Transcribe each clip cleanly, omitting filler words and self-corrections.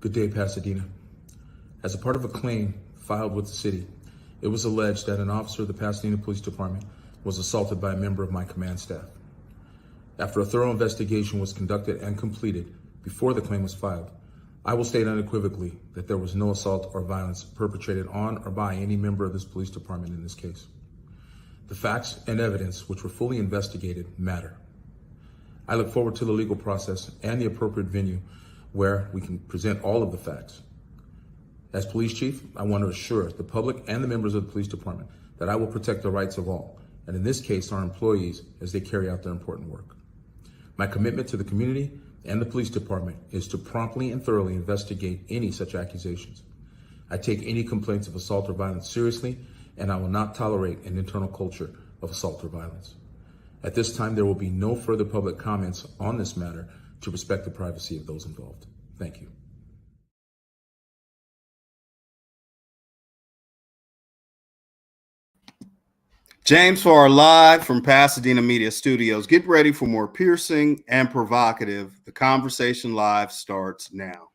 Good day, Pasadena. As a part of a claim filed with the city, it was alleged that an officer of the Pasadena Police Department was assaulted by a member of my command staff. After a thorough investigation was conducted and completed before the claim was filed, I will state unequivocally that there was no assault or violence perpetrated on or by any member of this police department in this case. The facts and evidence which were fully investigated matter. I look forward to the legal process and the appropriate venue where we can present all of the facts. As police chief, I want to assure the public and the members of the police department that I will protect the rights of all, and in this case, our employees as they carry out their important work. My commitment to the community and the police department is to promptly and thoroughly investigate any such accusations. I take any complaints of assault or violence seriously, and I will not tolerate an internal culture of assault or violence. At this time, there will be no further public comments on this matter to respect the privacy of those involved. Thank you. James Farr live from Pasadena Media Studios. Get ready for more piercing and provocative. The conversation live starts now.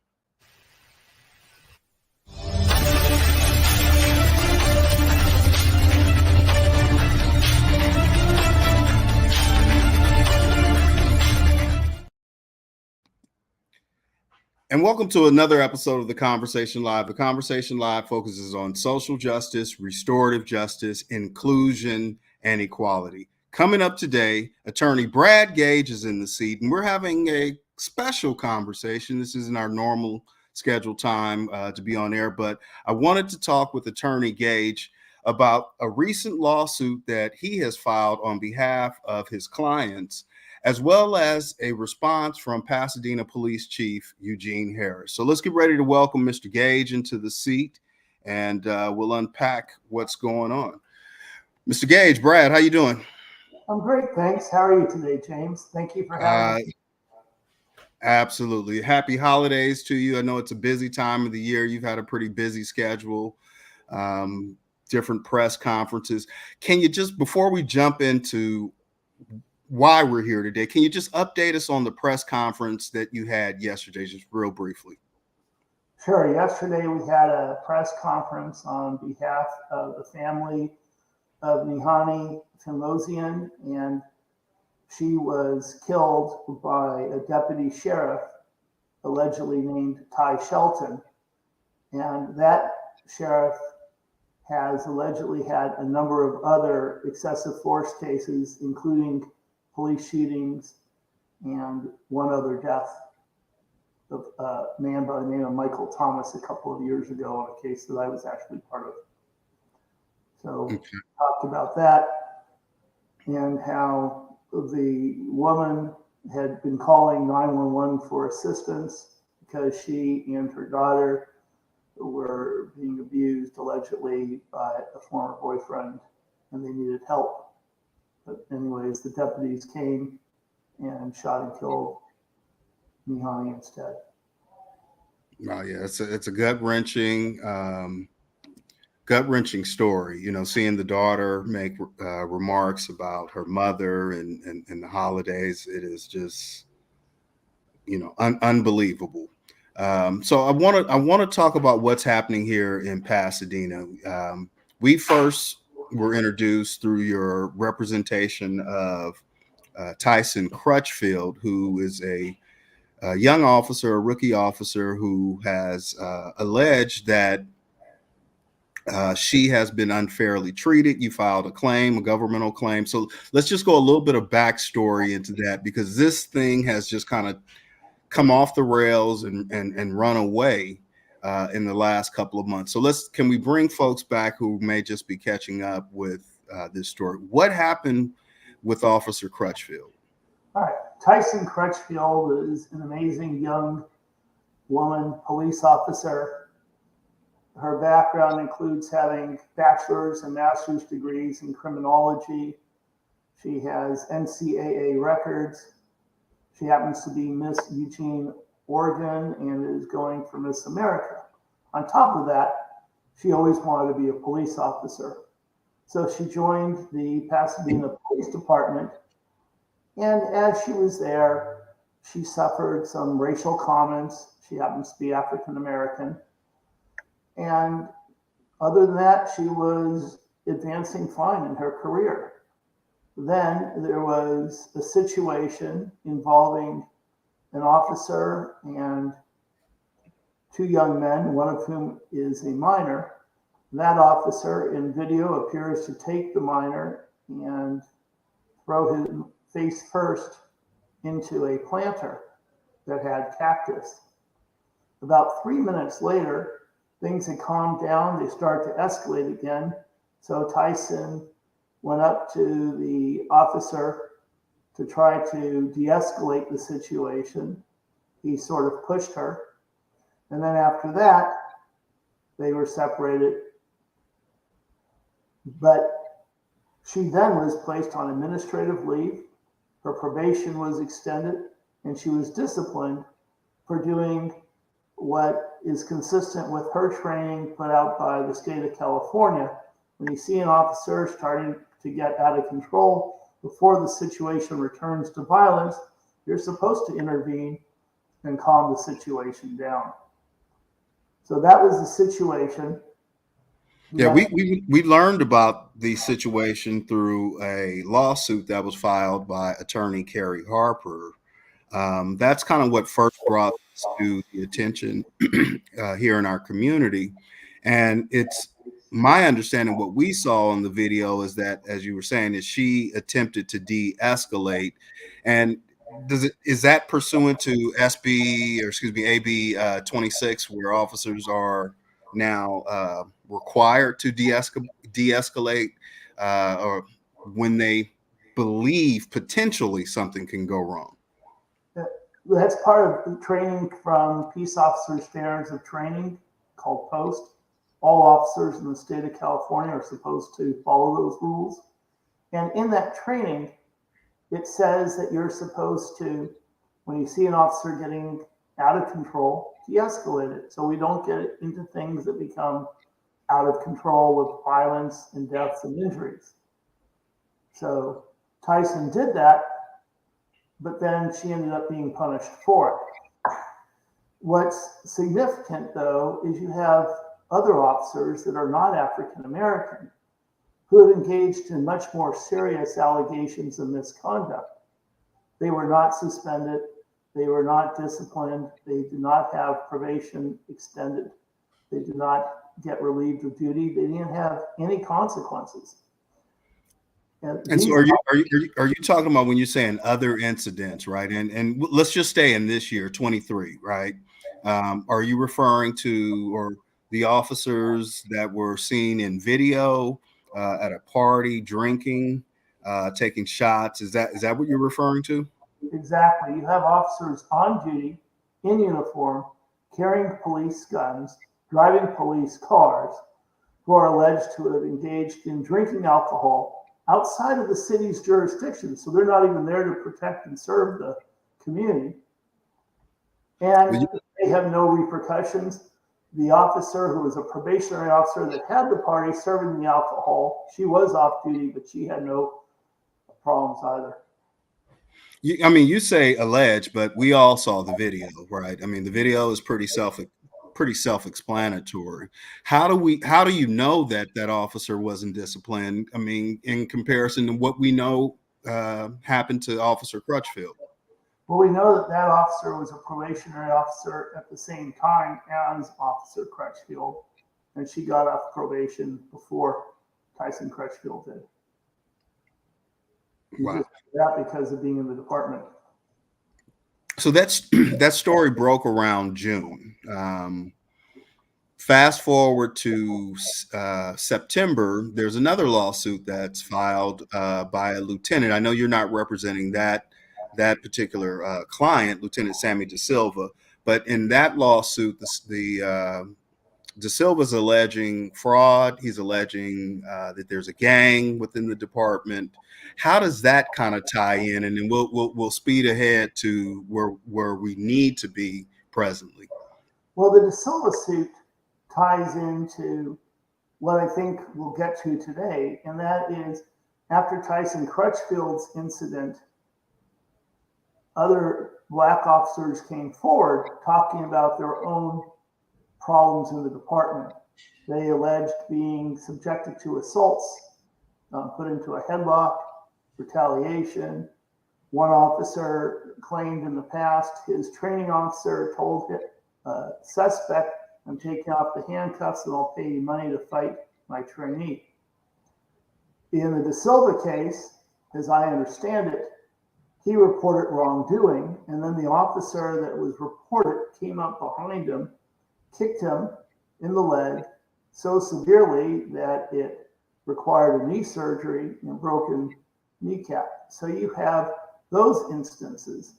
And welcome to another episode of The Conversation Live. The Conversation Live focuses on social justice, restorative justice, inclusion, and equality. Coming up today, attorney Brad Gage is in the seat, and we're having a special conversation. This isn't our normal scheduled time to be on air, but I wanted to talk with attorney Gage about a recent lawsuit that he has filed on behalf of his clients, as well as a response from Pasadena Police Chief Eugene Harris. So let's get ready to welcome Mr. Gage into the seat, and we'll unpack what's going on. Mr. Gage, Brad, how you doing? I'm great, thanks. How are you today, James? Thank you for having me. Absolutely. Happy holidays to you. I know it's a busy time of the year. You've had a pretty busy schedule, different press conferences. Can you just, before we jump into why we're here today, can you just update us on the press conference that you had yesterday, just real briefly? Sure. Yesterday we had a press conference on behalf of the family of Nihani Timosian, and she was killed by a deputy sheriff allegedly named Ty Shelton. And that sheriff has allegedly had a number of other excessive force cases, including police shootings, and one other death of a man by the name of Michael Thomas a couple of years ago on a case that I was actually part of. So talked about that and how the woman had been calling 911 for assistance because she and her daughter were being abused allegedly by a former boyfriend and they needed help. But anyways, the deputies came and shot and killed Nihani instead. Oh yeah, it's a gut-wrenching story. You know, seeing the daughter make remarks about her mother and the holidays, it is just, you know, unbelievable. So I want to talk about what's happening here in Pasadena. We first were introduced through your representation of Tyson Crutchfield, who is a young officer, a rookie officer who has alleged that she has been unfairly treated. You filed a claim, a governmental claim. So let's just go a little bit of backstory into that, because this thing has just kind of come off the rails and run away in the last couple of months. So can we bring folks back who may just be catching up with this story? What happened with Officer Crutchfield? All right. Tyson Crutchfield is an amazing young woman police officer. Her background includes having bachelor's and master's degrees in criminology. She has NCAA records. She happens to be Miss Eugene, Oregon, and is going for Miss America. On top of that, she always wanted to be a police officer. So she joined the Pasadena Police Department. And as she was there, she suffered some racial comments She happens to be African American. And other than that, she was advancing fine in her career. Then there was a situation involving an officer and two young men, one of whom is a minor. That officer in video appears to take the minor and throw him face first into a planter that had cactus. About 3 minutes later, things had calmed down. They start to escalate again. So Tyson went up to the officer to try to de-escalate the situation. He sort of pushed her. And then after that, they were separated. But she then was placed on administrative leave. Her probation was extended, and she was disciplined for doing what is consistent with her training put out by the state of California. When you see an officer starting to get out of control before the situation returns to violence, you're supposed to intervene and calm the situation down. So that was the situation. Yeah, we learned about the situation through a lawsuit that was filed by attorney Carrie Harper. That's kind of what first brought this to the attention here in our community. And it's my understanding what we saw in the video is that, as you were saying, is she attempted to de-escalate. And is that pursuant to AB 26, where officers are now required to de-escalate or when they believe potentially something can go wrong? That's part of the training from Peace Officers Standards of Training called POST. All officers in the state of California are supposed to follow those rules. And in that training, it says that you're supposed to, when you see an officer getting out of control, de-escalate it so we don't get into things that become out of control with violence and deaths and injuries. So Tyson did that, but then she ended up being punished for it. What's significant, though, is you have other officers that are not African American who have engaged in much more serious allegations of misconduct. They were not suspended. They were not disciplined. They did not have probation extended. They did not get relieved of duty. They didn't have any consequences. And so are you talking about when you're saying other incidents, right? And let's just stay in this year, 23, right? Are you referring to or the officers that were seen in video at a party, drinking, taking shots? Is that what you're referring to? Exactly. You have officers on duty in uniform, carrying police guns, driving police cars, who are alleged to have engaged in drinking alcohol outside of the city's jurisdiction. So they're not even there to protect and serve the community. And they have no repercussions. The officer who was a probationary officer that had the party serving the alcohol, she was off duty, but she had no problems either. I mean, you say alleged, but we all saw the video, right? I mean, the video is pretty self-explanatory. How do you know that that officer wasn't disciplined? I mean, in comparison to what we know happened to Officer Crutchfield. Well, we know that that officer was a probationary officer at the same time as Officer Crutchfield, and she got off probation before Tyson Crutchfield did. Wow. That because of being in the department. So that story broke around June. Fast forward to September, there's another lawsuit that's filed by a lieutenant. I know you're not representing that particular client, Lieutenant Sammy De Silva, but in that lawsuit, De Silva's alleging fraud. He's alleging that there's a gang within the department. How does that kind of tie in? And then we'll speed ahead to where we need to be presently. Well, the De Silva suit ties into what I think we'll get to today, and that is after Tyson Crutchfield's incident other black officers came forward talking about their own problems in the department. They alleged being subjected to assaults, put into a headlock, retaliation. One officer claimed in the past his training officer told him, suspect, I'm taking off the handcuffs and I'll pay you money to fight my trainee. In the De Silva case, as I understand it, he reported wrongdoing, and then the officer that was reported came up behind him, kicked him in the leg so severely that it required a knee surgery and broken kneecap. So you have those instances.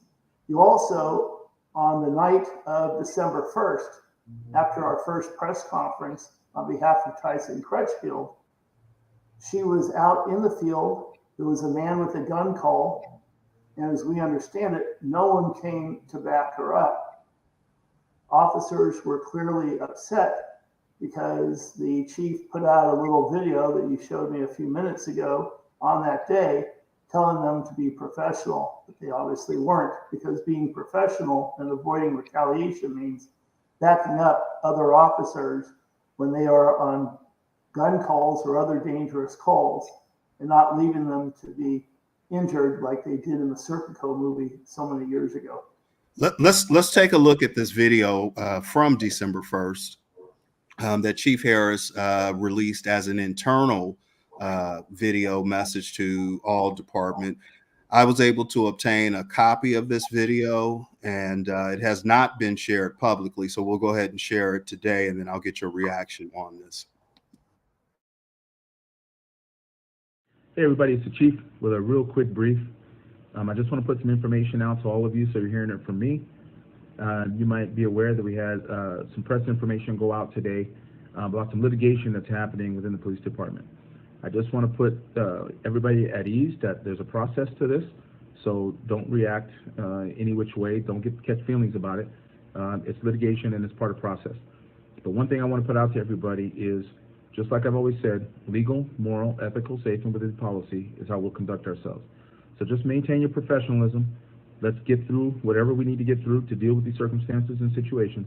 You also, on the night of December 1st, after our first press conference on behalf of Tyson Crutchfield, she was out in the field. There was a man with a gun call, and as we understand it, no one came to back her up. Officers were clearly upset because the chief put out a little video that you showed me a few minutes ago on that day, telling them to be professional, but they obviously weren't, because being professional and avoiding retaliation means backing up other officers when they are on gun calls or other dangerous calls and not leaving them to be injured like they did in the Serpico movie so many years ago. Let's take a look at this video from December 1st that Chief Harris released as an internal video message to all department. I was able to obtain a copy of this video, and it has not been shared publicly. So we'll go ahead and share it today, and then I'll get your reaction on this. Hey everybody, it's the Chief with a real quick brief. I just want to put some information out to all of you so you're hearing it from me. You might be aware that we had some press information go out today about some litigation that's happening within the police department. I just want to put everybody at ease that there's a process to this, so don't react any which way. Don't catch feelings about it. It's litigation and it's part of process. But one thing I want to put out to everybody is, just like I've always said, legal, moral, ethical, safe, and within policy is how we'll conduct ourselves. So just maintain your professionalism. Let's get through whatever we need to get through to deal with these circumstances and situations,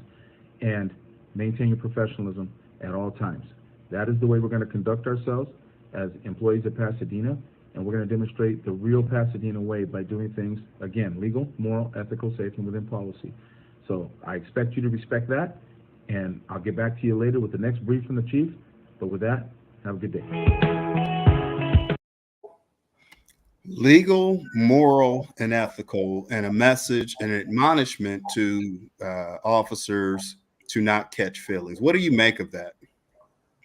and maintain your professionalism at all times. That is the way we're going to conduct ourselves as employees of Pasadena, and we're going to demonstrate the real Pasadena way by doing things, again, legal, moral, ethical, safe, and within policy. So I expect you to respect that, and I'll get back to you later with the next brief from the chief. But with that, have a good day. Legal, moral, and ethical, and a message and an admonishment to officers to not catch feelings. What do you make of that?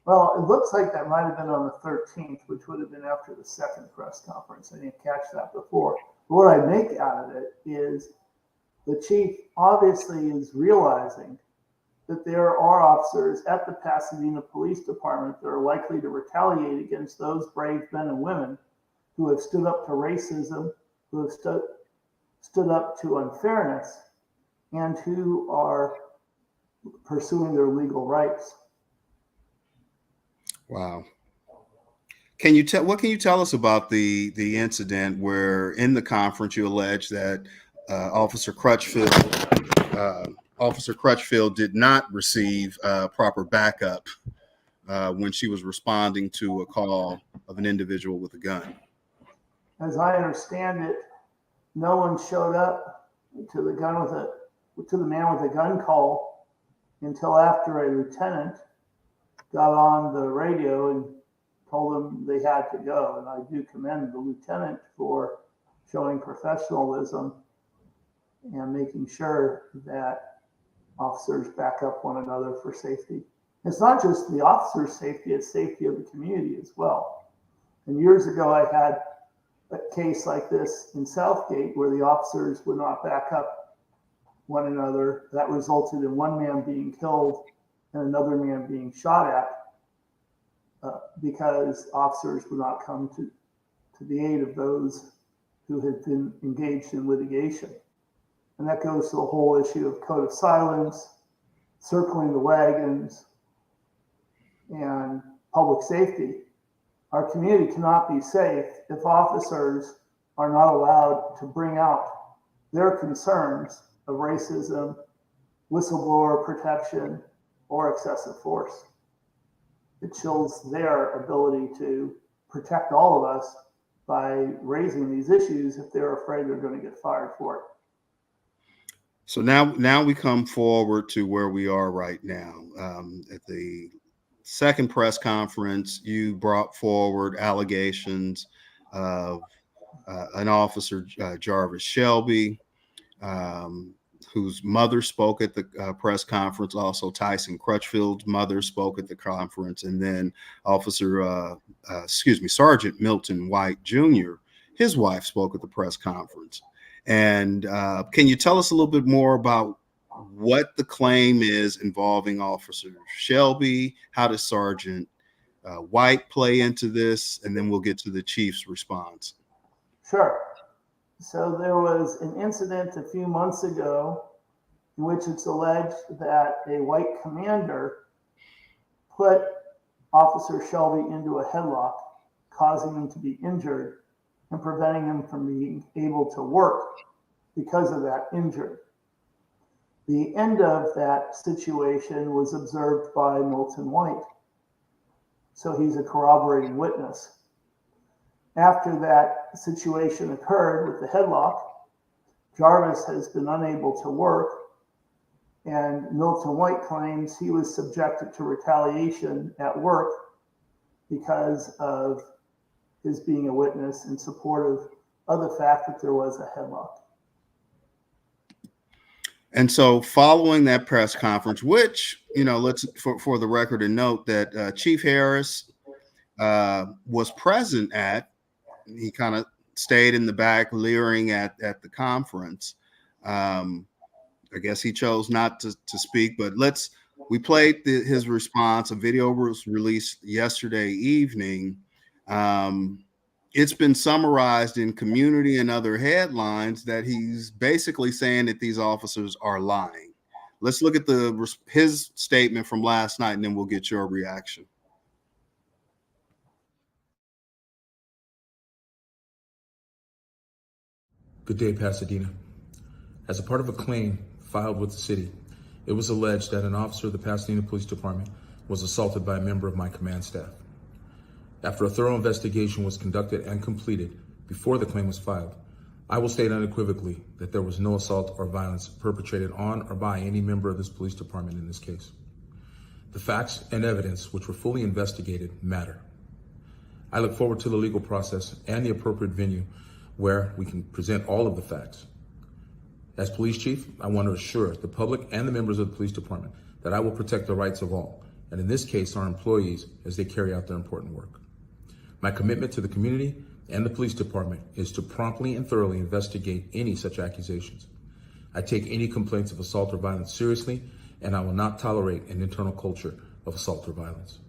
Well, it looks like that might have been on the 13th, which would have been after the second press conference. I didn't catch that before. But what I make out of it is the chief obviously is realizing that there are officers at the Pasadena Police Department that are likely to retaliate against those brave men and women who have stood up to racism, who have stood up to unfairness, and who are pursuing their legal rights. Wow. Can you tell, what can you tell us about the incident where in the conference you allege that Officer Crutchfield did not receive proper backup when she was responding to a call of an individual with a gun? As I understand it, no one showed up to the man with a gun call until after a lieutenant got on the radio and told them they had to go. And I do commend the lieutenant for showing professionalism and making sure that officers back up one another for safety. It's not just the officer's safety, it's safety of the community as well. And years ago, I had a case like this in Southgate where the officers would not back up one another. That resulted in one man being killed and another man being shot at because officers would not come to the aid of those who had been engaged in litigation. And that goes to the whole issue of code of silence, circling the wagons, and public safety. Our community cannot be safe if officers are not allowed to bring out their concerns of racism, whistleblower protection, or excessive force. It chills their ability to protect all of us by raising these issues if they're afraid they're going to get fired for it. So now we come forward to where we are right now. At the second press conference, you brought forward allegations of an officer, Jarvis Shelby, whose mother spoke at the press conference. Also, Tyson Crutchfield's mother spoke at the conference, and then Sergeant Milton White Jr., his wife, spoke at the press conference. And can you tell us a little bit more about what the claim is involving Officer Shelby? How does Sergeant White play into this? And then we'll get to the chief's response. Sure. So there was an incident a few months ago in which it's alleged that a white commander put Officer Shelby into a headlock, causing him to be injured and preventing him from being able to work because of that injury. The end of that situation was observed by Milton White, so he's a corroborating witness. After that situation occurred with the headlock, Jarvis has been unable to work, and Milton White claims he was subjected to retaliation at work because of his being a witness in support of the fact that there was a headlock. And so following that press conference, which, let's for the record and note that Chief Harris was present at, he kind of stayed in the back leering at the conference. I guess he chose not to speak, but we played his response. A video was released yesterday evening. It's been summarized in Community and other headlines that he's basically saying that these officers are lying. Let's look at his statement from last night, and then we'll get your reaction. Good day, Pasadena. As a part of a claim filed with the city, it was alleged that an officer of the Pasadena Police Department was assaulted by a member of my command staff. After a thorough investigation was conducted and completed before the claim was filed, I will state unequivocally that there was no assault or violence perpetrated on or by any member of this police department in this case. The facts and evidence which were fully investigated matter. I look forward to the legal process and the appropriate venue where we can present all of the facts. As police chief, I want to assure the public and the members of the police department that I will protect the rights of all, and in this case, our employees, as they carry out their important work. My commitment to the community and the police department is to promptly and thoroughly investigate any such accusations. I take any complaints of assault or violence seriously, and I will not tolerate an internal culture of assault or violence.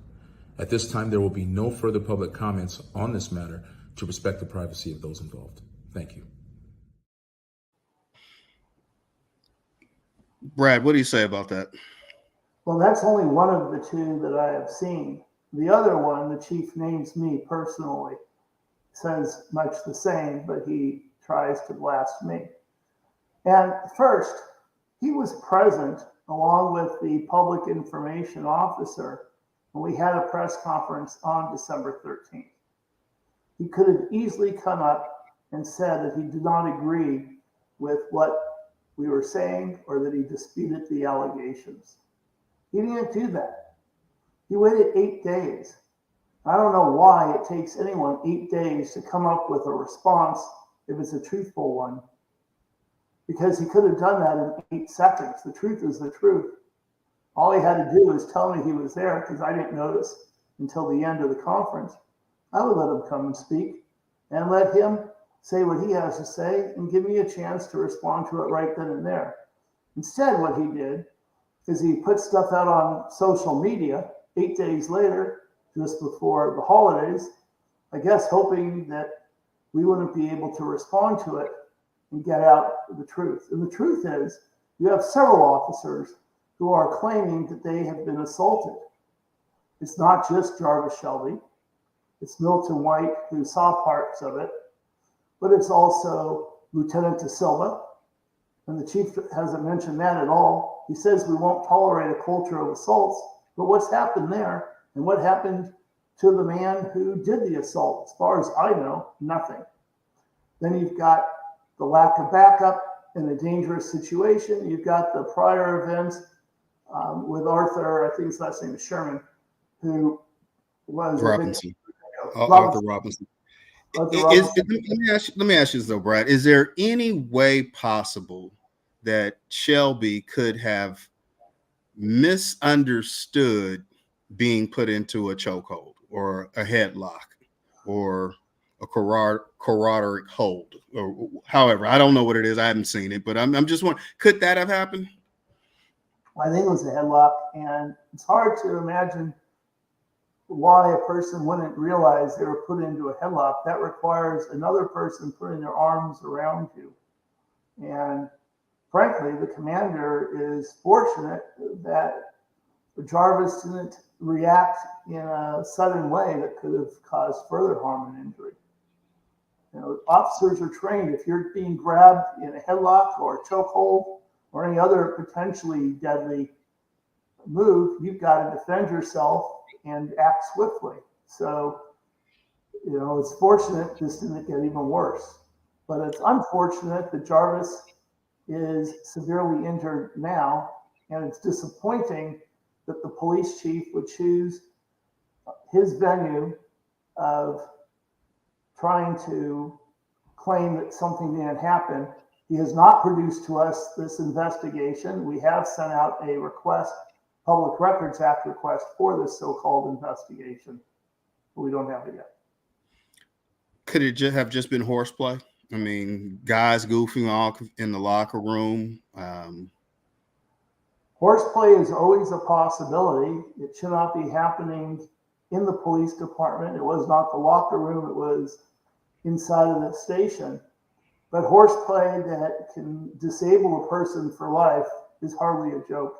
At this time, there will be no further public comments on this matter to respect the privacy of those involved. Thank you. Brad, what do you say about that? Well, that's only one of the two that I have seen. The other one, the chief names me personally, says much the same, but he tries to blast me. And first, he was present along with the public information officer when we had a press conference on December 13th. He could have easily come up and said that he did not agree with what we were saying or that he disputed the allegations. He didn't do that. He waited 8 days. I don't know why it takes anyone 8 days to come up with a response if it's a truthful one, because he could have done that in 8 seconds. The truth is the truth. All he had to do was tell me he was there, because I didn't notice until the end of the conference. I would let him come and speak and let him say what he has to say and give me a chance to respond to it right then and there. Instead, what he did is he put stuff out on social media 8 days later, just before the holidays, I guess hoping that we wouldn't be able to respond to it and get out the truth. And the truth is, you have several officers who are claiming that they have been assaulted. It's not just Jarvis Shelby. It's Milton White, who saw parts of it, but it's also Lieutenant De Silva, And the chief hasn't mentioned that at all. He says we won't tolerate a culture of assaults, but what's happened there and what happened to the man who did the assault? As far as I know, nothing. Then you've got the lack of backup in a dangerous situation. You've got the prior events with Arthur, I think his last name is Sherman, who was Robinson. Robinson. Arthur Robinson. Arthur Robinson. Let me ask you this though, Brad. Is there any way possible that Shelby could have misunderstood being put into a chokehold or a headlock or a carotid hold, or however? I don't know what it is. I haven't seen it, but I'm just wondering, could that have happened? I think it was a headlock, and it's hard to imagine why a person wouldn't realize they were put into a headlock. That requires another person putting their arms around you. And frankly, the commander is fortunate that Jarvis didn't react in a sudden way that could have caused further harm and injury. You know, officers are trained. If you're being grabbed in a headlock or a chokehold or any other potentially deadly move, you've got to defend yourself and act swiftly. So, you know, it's fortunate this didn't get even worse. But it's unfortunate that Jarvis is severely injured now, and it's disappointing that the police chief would choose his venue of trying to claim that something didn't happen. He has not produced to us this investigation. We have sent out a request, Public Records Act request for this so-called investigation, but we don't have it yet. Could it have just been horseplay? I mean, guys goofing off in the locker room. Horseplay is always a possibility. It should not be happening in the police department. It was not the locker room. It was inside of the station. But horseplay that can disable a person for life is hardly a joke.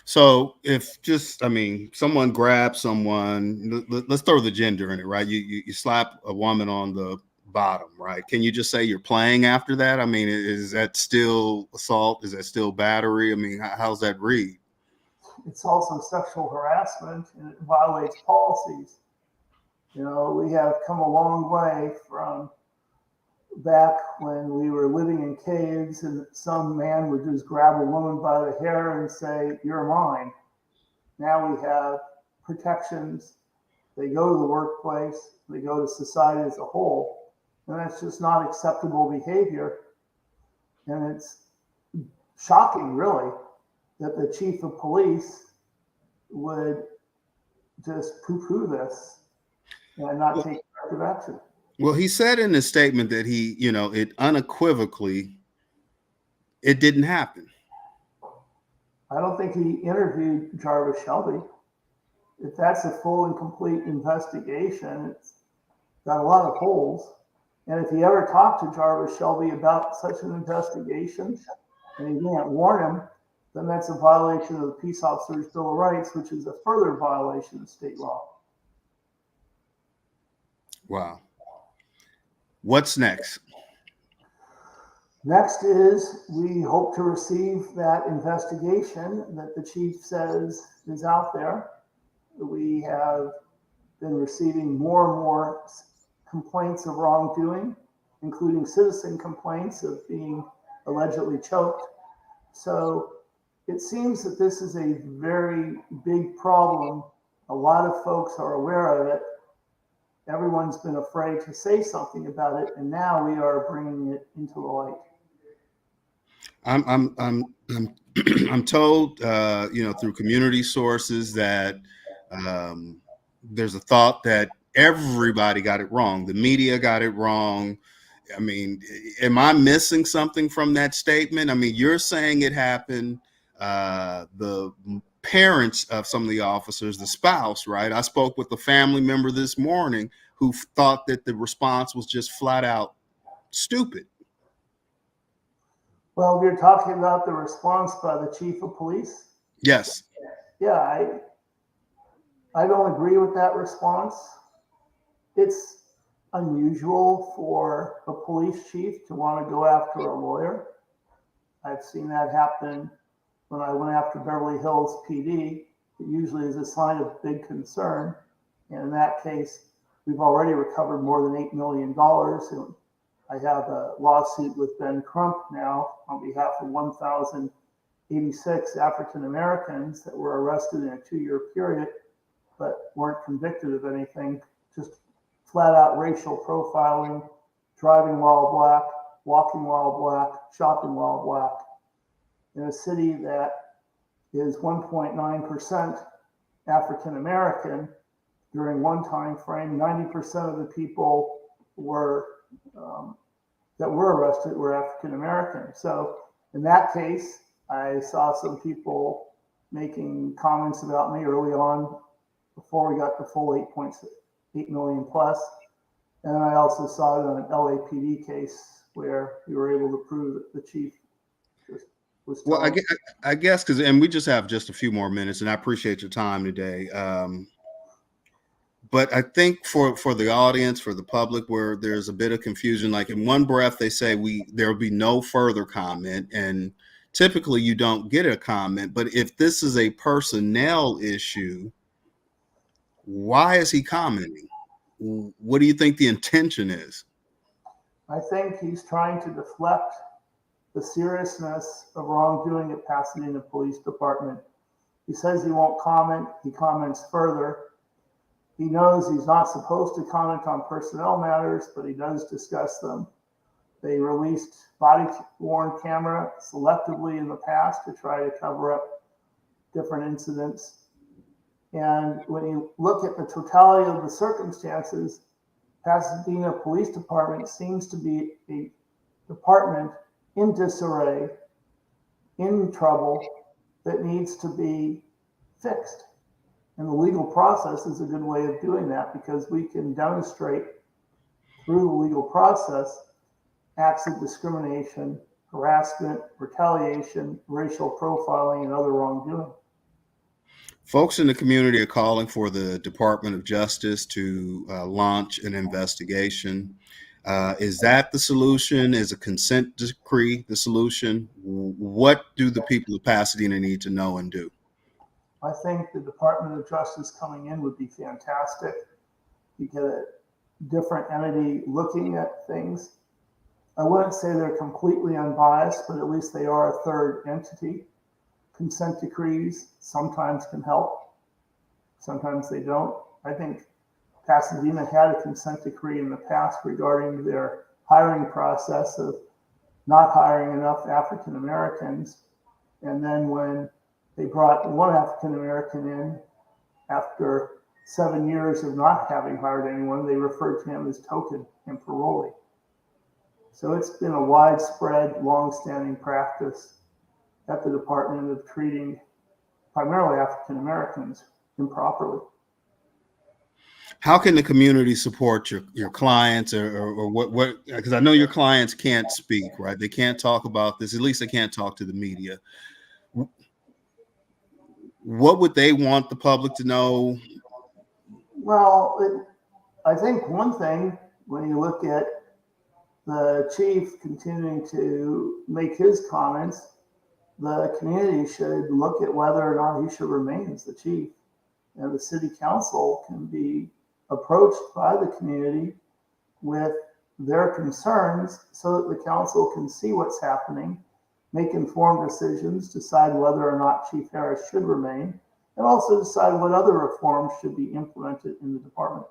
So if just, I mean, someone grabs someone, let's throw the gender in it, right? You slap a woman on the bottom, right? Can you just say you're playing after that? I mean, is that still assault? Is that still battery? I mean, how's that read? It's also sexual harassment, and it violates policies. You know, we have come a long way from back when we were living in caves and some man would just grab a woman by the hair and say, "You're mine." Now we have protections. They go to the workplace, they go to society as a whole, and that's just not acceptable behavior. And it's shocking, really, that the chief of police would just poo-poo this and not take corrective action. Well, he said in his statement that he, you know, it unequivocally, it didn't happen. I don't think he interviewed Jarvis Shelby. If that's a full and complete investigation, it's got a lot of holes. And if he ever talked to Jarvis Shelby about such an investigation and he didn't warn him, then that's a violation of the Peace Officers Bill of Rights, which is a further violation of state law. Wow. What's next? Next is we hope to receive that investigation that the chief says is out there. We have been receiving more and more complaints of wrongdoing, including citizen complaints of being allegedly choked. So it seems that this is a very big problem. A lot of folks are aware of it. Everyone's been afraid to say something about it, and now we are bringing it into the light. I'm told, you know, through community sources that there's a thought that everybody got it wrong. The media got it wrong. I mean, am I missing something from that statement? I mean, you're saying it happened. The parents of some of the officers, the spouse, right? I spoke with a family member this morning who thought that the response was just flat out stupid. Well, you're talking about the response by the chief of police? Yes. Yeah, I don't agree with that response. It's unusual for a police chief to want to go after a lawyer. I've seen that happen when I went after Beverly Hills PD. It usually is a sign of big concern. And in that case, we've already recovered more than $8 million. And I have a lawsuit with Ben Crump now on behalf of 1,086 African Americans that were arrested in a 2-year period, but weren't convicted of anything, just flat out racial profiling, driving while black, walking while black, shopping while black, in a city that is 1.9% African American. During one time frame, 90% of the people that were arrested were African American. So in that case, I saw some people making comments about me early on before we got the full 8.8 million plus. And I also saw it on an LAPD case where we were able to prove that the chief was Well, I guess because, and we just have just a few more minutes, and I appreciate your time today. But I think for the audience, for the public, where there's a bit of confusion, like in one breath they say there will be no further comment, and typically you don't get a comment. But if this is a personnel issue, why is he commenting? What do you think the intention is? I think he's trying to deflect the seriousness of wrongdoing at Pasadena Police Department. He says he won't comment. He comments further. He knows he's not supposed to comment on personnel matters, but he does discuss them. They released body-worn camera selectively in the past to try to cover up different incidents. And when you look at the totality of the circumstances, Pasadena Police Department seems to be a department in disarray, in trouble, that needs to be fixed. And the legal process is a good way of doing that, because we can demonstrate through the legal process acts of discrimination, harassment, retaliation, racial profiling, and other wrongdoing. Folks in the community are calling for the Department of Justice to launch an investigation. Is that the solution? Is a consent decree the solution? What do the people of Pasadena need to know and do? I think the Department of Justice coming in would be fantastic. You get a different entity looking at things. I wouldn't say they're completely unbiased, but at least they are a third entity. Consent decrees sometimes can help, sometimes they don't. I think Pasadena had a consent decree in the past regarding their hiring process of not hiring enough African Americans. And then when they brought one African American in after 7 years of not having hired anyone, they referred to him as token and parolee. So it's been a widespread, long-standing practice at the department of treating primarily African Americans improperly. How can the community support your clients, or what? Because I know your clients can't speak, right? They can't talk about this. At least they can't talk to the media. What would they want the public to know? Well, I think one thing, when you look at the chief continuing to make his comments, the community should look at whether or not he should remain as the chief. And the city council can be approached by the community with their concerns so that the council can see what's happening, make informed decisions, decide whether or not Chief Harris should remain, and also decide what other reforms should be implemented in the department.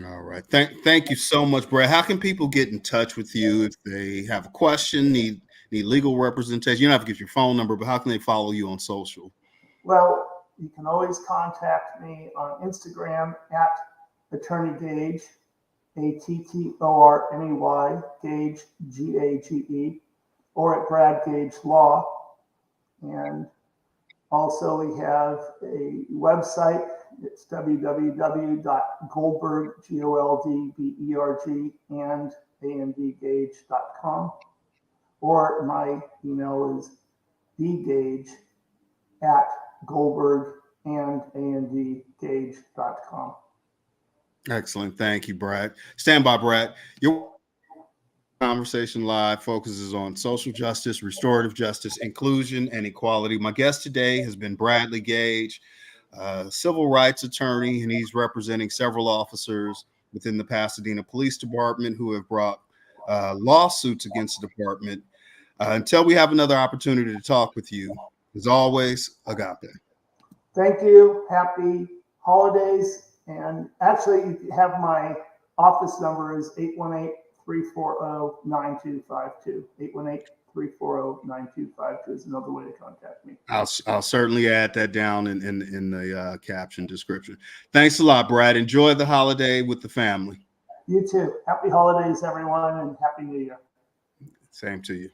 All right. Thank you so much, Brad. How can people get in touch with you if they have a question, need legal representation? You don't have to give your phone number, but how can they follow you on social? Well, you can always contact me on Instagram at Attorney Gage, ATTORNEY, Gage, GAGE, or at Brad Gage Law. And also we have a website. It's www.goldberg, GOLDBERG, and andgage.com. Or my email is bgage@goldbergandandgage.com. Excellent. Thank you, Brad. Stand by, Brad. Conversation Live focuses on social justice, restorative justice, inclusion, and equality. My guest today has been Bradley Gage, civil rights attorney, and he's representing several officers within the Pasadena Police Department who have brought lawsuits against the department. Until we have another opportunity to talk with you, as always, agape. Thank you. Happy holidays. And actually, you have my office number is 818-340-9252. 818-340-9252 is another way to contact me. I'll certainly add that down in the caption description. Thanks a lot, Brad. Enjoy the holiday with the family. You too. Happy holidays, everyone, and Happy New Year. Same to you.